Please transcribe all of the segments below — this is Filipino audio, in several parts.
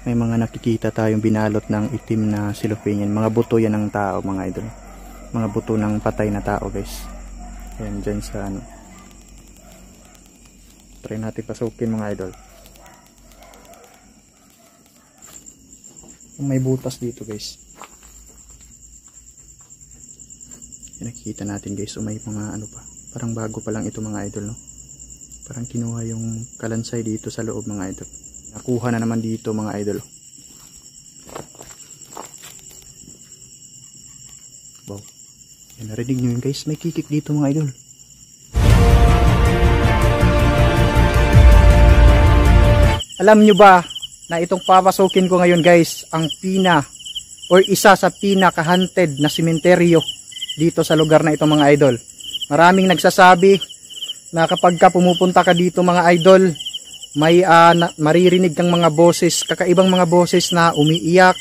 may mga nakikita tayong binalot ng itim na cellophane. Mga buto yan ng tao mga idol. Mga buto ng patay na tao guys. Ayan dyan sa ano. Try natin pasukin mga idol. May butas dito guys. Nakikita natin guys. May mga ano pa. Parang bago pa lang ito mga idol no. Parang kinuha yung kalansay dito sa loob mga idol. Nakuha na naman dito mga idol. Wow. Yan, narinig nyo yun guys. May kikik dito mga idol. Alam nyo ba na itong papasukin ko ngayon guys, ang isa sa pinaka-haunted na sementeryo dito sa lugar na ito mga idol. Maraming nagsasabi na kapag ka pumupunta ka dito mga idol, may maririnig kang mga boses, kakaibang mga boses na umiiyak.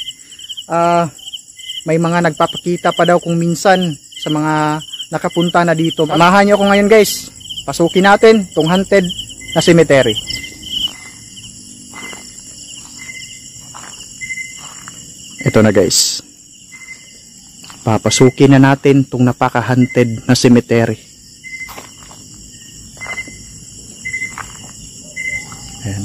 May mga nagpapakita pa daw kung minsan sa mga nakapunta na dito. Samahan niyo ako ngayon guys. Pasukin natin itong haunted na cemetery. Ito na guys. Papasukin na natin itong napaka-haunted na cemetery. Ayan.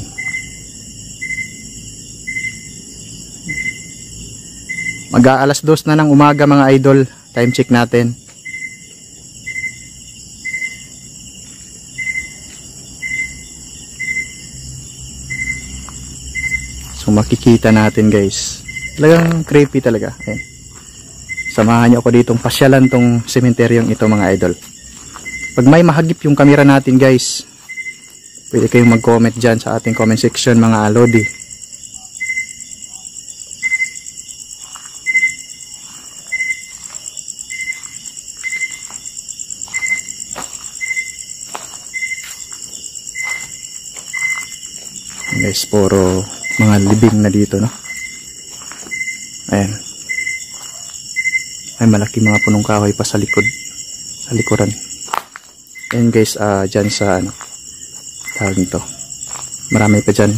Mag-aalas 2 na ng umaga mga idol. Time check natin. So makikita natin guys. Talagang creepy talaga. Ayan. Samahan niyo ako ditong pasyalan tong sementeryong ito mga idol. Pag may mahagip yung camera natin guys, pwede kayong mag-comment dyan sa ating comment section mga alodi. Guys, puro mga libing na dito no. Ayan. May malaki mga punong kahoy pa sa likod, sa likuran. Ayan guys, dyan sa ano, tawag nito, marami pa dyan.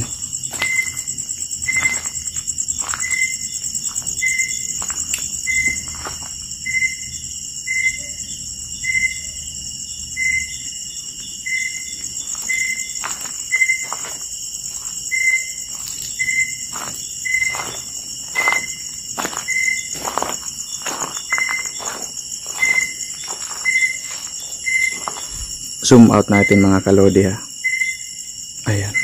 Zoom out natin mga kalodi ha. Ayan.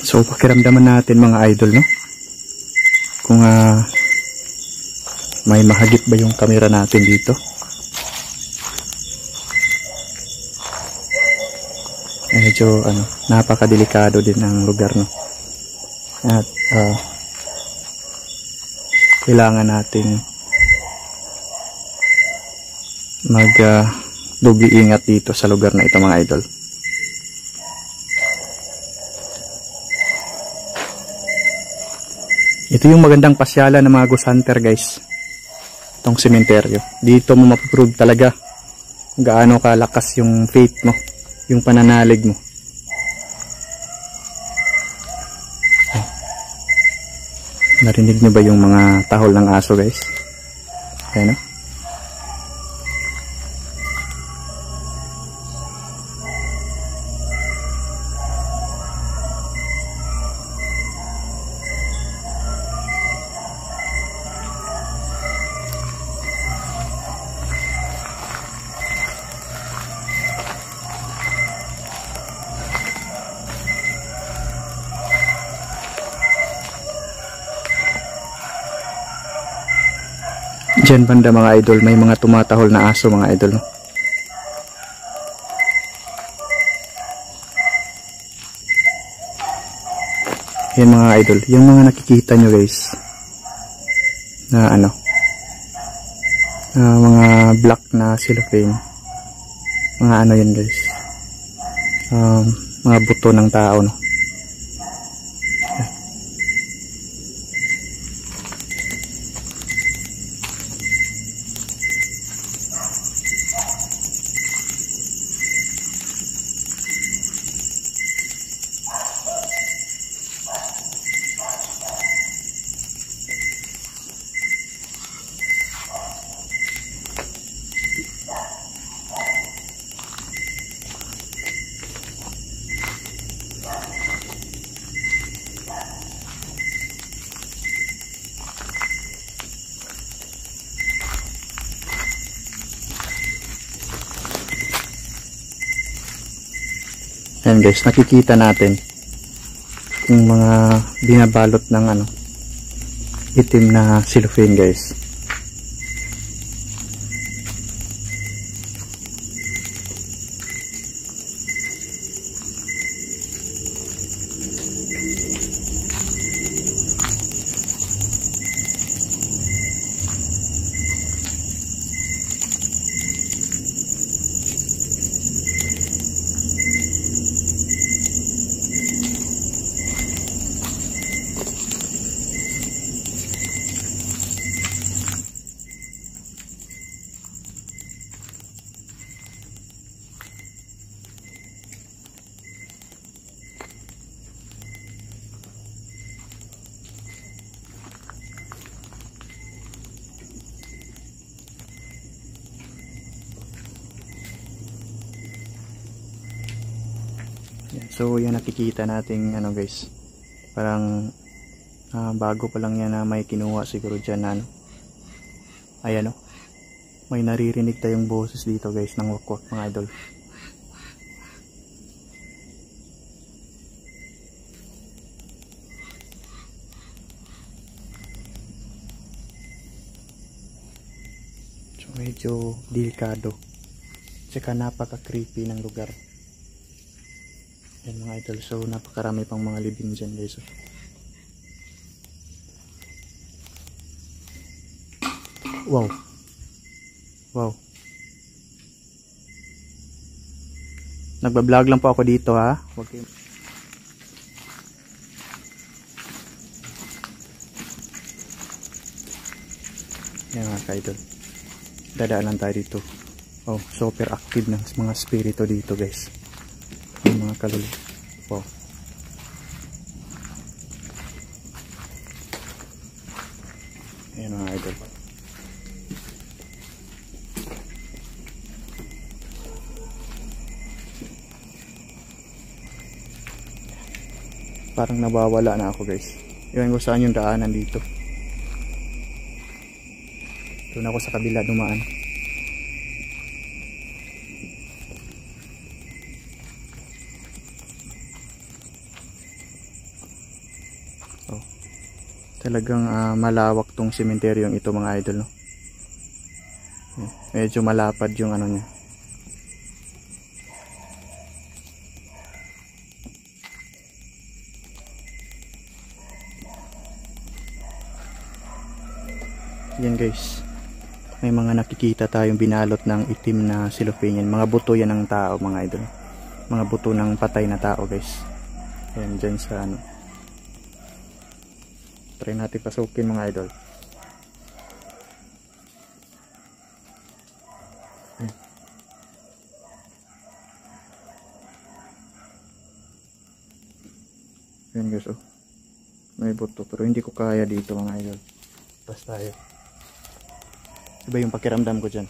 So pakiramdaman natin mga idol no. Kung may mahagip ba yung camera natin dito. Medyo napakadelikado din ng lugar no. At kailangan nating dugi ingat dito sa lugar na ito mga idol. Ito yung magandang pasyalan ng mga ghost hunter guys. Itong sementeryo. Dito mo mapuprove talaga gaano kalakas yung faith mo, yung pananalig mo. Narinig niyo ba yung mga tahol ng aso guys? Ayan o. Diyan banda mga idol, may mga tumatahol na aso mga idol. Yan mga idol, yung mga nakikita nyo guys na mga black na cellophane, mga yan guys, mga buto ng tao no. guys, nakikita natin yung mga binabalot ng ano, itim na cellophane guys. So yan, nakikita natin ano guys, parang bago pa lang yan na may kinuha siguro dyan na ano. Ayan o, may naririnig tayong boses dito guys ng wakwak mga idol. So medyo delikado, tsaka napaka creepy ng lugar. Yan mga idol, so napakarami pang mga libing dyan guys. Wow. Wow. Nagbablog lang po ako dito ha. Huwag kayo... Yan mga idol, dadaan lang tayo dito. Oh, super active ng mga spirito dito guys, yung mga kalulu. Wow. Ayan mga idol. Parang nawawala na ako guys. Iwan ko saan yung daanan dito. Doon ako sa kabila dumaan. Talagang malawak tong sementeryong ito mga idol, no? Medyo malapad yung ano niya. Yan guys, may mga nakikita tayong binalot ng itim na cellophane. Mga buto yan ng tao mga idol, mga buto ng patay na tao guys. Yan dyan sa ano. Try natin pasukin mga idol. Ayan guys, oh. May buto pero hindi ko kaya dito mga idol. Basta tayo. Iba yung pakiramdam ko dyan.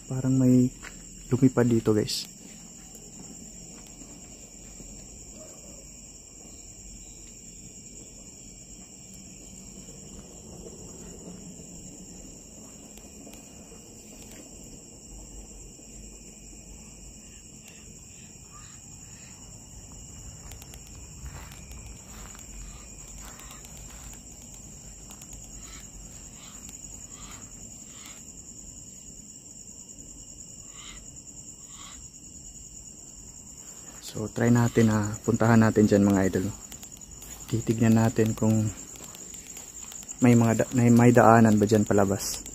Parang may lumipad dito guys. So try natin puntahan natin dyan mga idol. Titignan natin kung may may daanan ba dyan palabas.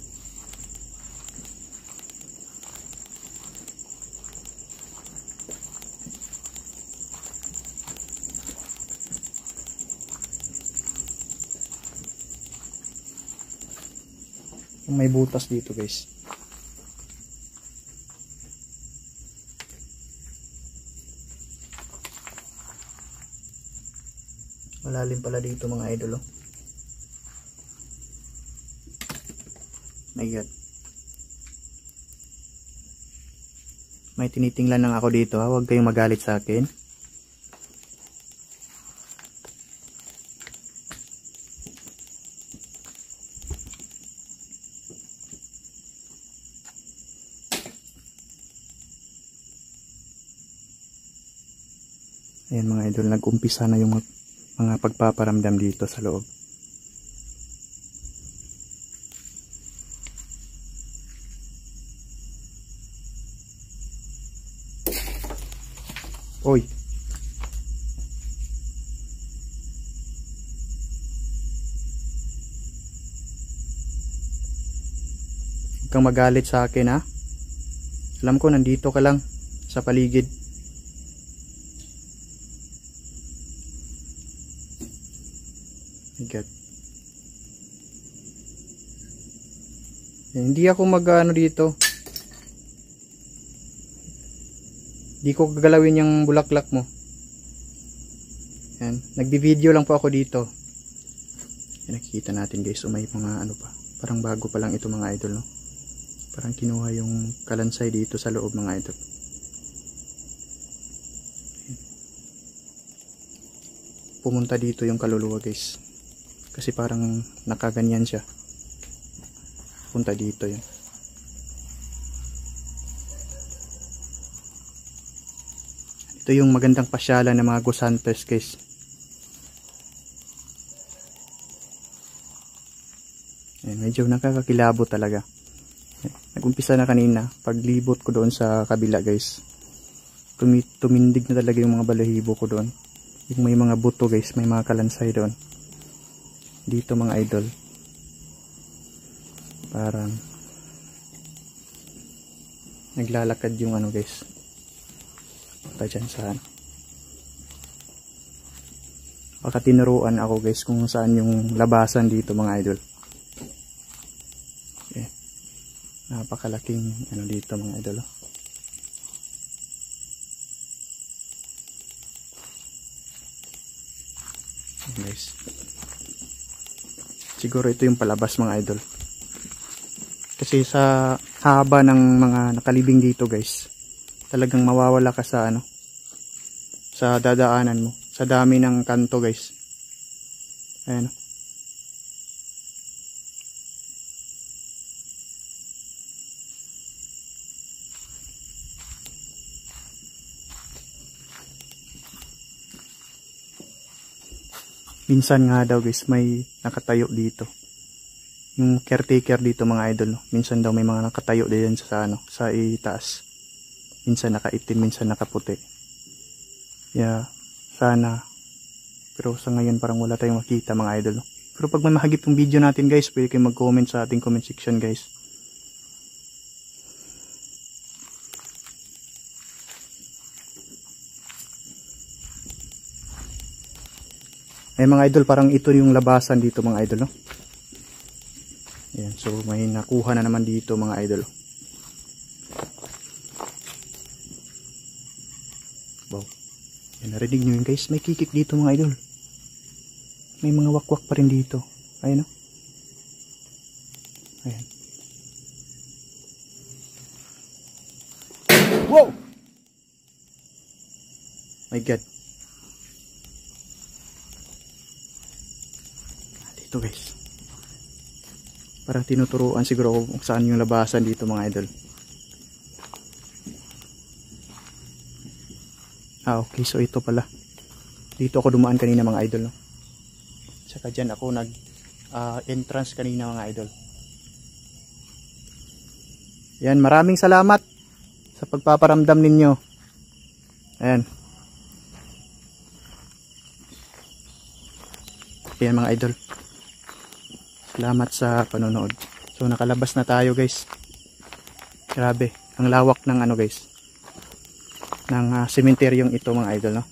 May butas dito guys. Malalim pala dito mga idol, oh. My God. May tinitinglan lang ako dito ha. Huwag kayong magalit sa akin. Ayan mga idol, nag-umpisa na yung mga pagpaparamdam dito sa loob. Oy. Huwag kang magalit sa akin ha. Alam ko nandito ka lang sa paligid. My God. Hindi ako mag-ano dito. Hindi ko gagalawin yung bulaklak mo. Yan. Nagbi-video lang po ako dito. Yan, nakikita natin guys. So may mga ano pa. Parang bago pa lang ito mga idol, no? Parang kinuha yung kalansay dito sa loob mga idol. Yan. Pumunta dito yung kaluluwa guys. Kasi parang nakaganyan siya. Punta dito yun. Ito yung magandang pasyalan ng mga ghost hunters guys. Ayan, medyo nakakakilabo talaga. Nag-umpisa na kanina. Paglibot ko doon sa kabila guys. Tumindig na talaga yung mga balahibo ko doon. Yung may mga buto guys. May mga kalansay doon. Dito mga idol. Parang naglalakad yung ano guys. Pa dyan saan. Baka tinuruan ako guys kung saan yung labasan dito mga idol. Okay. Napakalaking ano dito mga idol. Okay, guys. Siguro ito yung palabas mga idol. Kasi sa haba ng mga nakalibing dito guys, talagang mawawala ka sa ano, sa dadaanan mo, sa dami ng kanto guys. Ayan. Minsan nga daw guys may nakatayo dito. Yung caretaker dito mga idol, no? Minsan daw may mga nakatayo din sa ano, sa itaas. Minsan nakaitim, minsan nakaputi. Yeah, sana. Pero sa ngayon parang wala tayong makita mga idol, no? Pero pag may mahagip yung video natin guys, pwede kayong mag-comment sa ating comment section guys. Ay mga idol, parang ito yung labasan dito mga idol, no? Ayan, so may nakuha na naman dito mga idol. Wow. Ayan, narinig nyo yun guys, may kikik dito mga idol. May mga wakwak pa rin dito. Ayan, no? Ayan. Wow! My God. Dito guys. Parang tinuturuan siguro kung saan yung labasan dito mga idol. Ah okay, so ito pala. Dito ako dumaan kanina mga idol, no? Tsaka dyan ako nag entrance kanina mga idol. Yan, maraming salamat sa pagpaparamdam ninyo. Ayan. Ayan mga idol. Salamat sa panonood. So nakalabas na tayo guys. Grabe, ang lawak ng ano guys, ng sementeryong ito mga idol, no?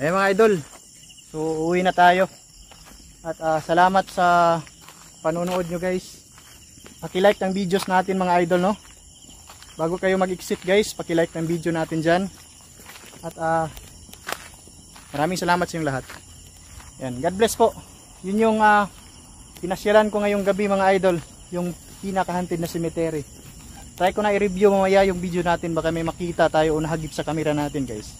Ayan mga idol. So uwi na tayo. At salamat sa panonood nyo guys. Paki-like ng videos natin mga idol, no? Bago kayo mag-exit guys, paki-like ng video natin dyan. At maraming salamat sa inyong lahat. Yan, God bless po. Yun yung pinasyalan ko ngayong gabi mga idol, yung pinaka-haunted na cemetery. Try ko na i-review mamaya yung video natin, baka may makita tayo o nahagip sa camera natin guys.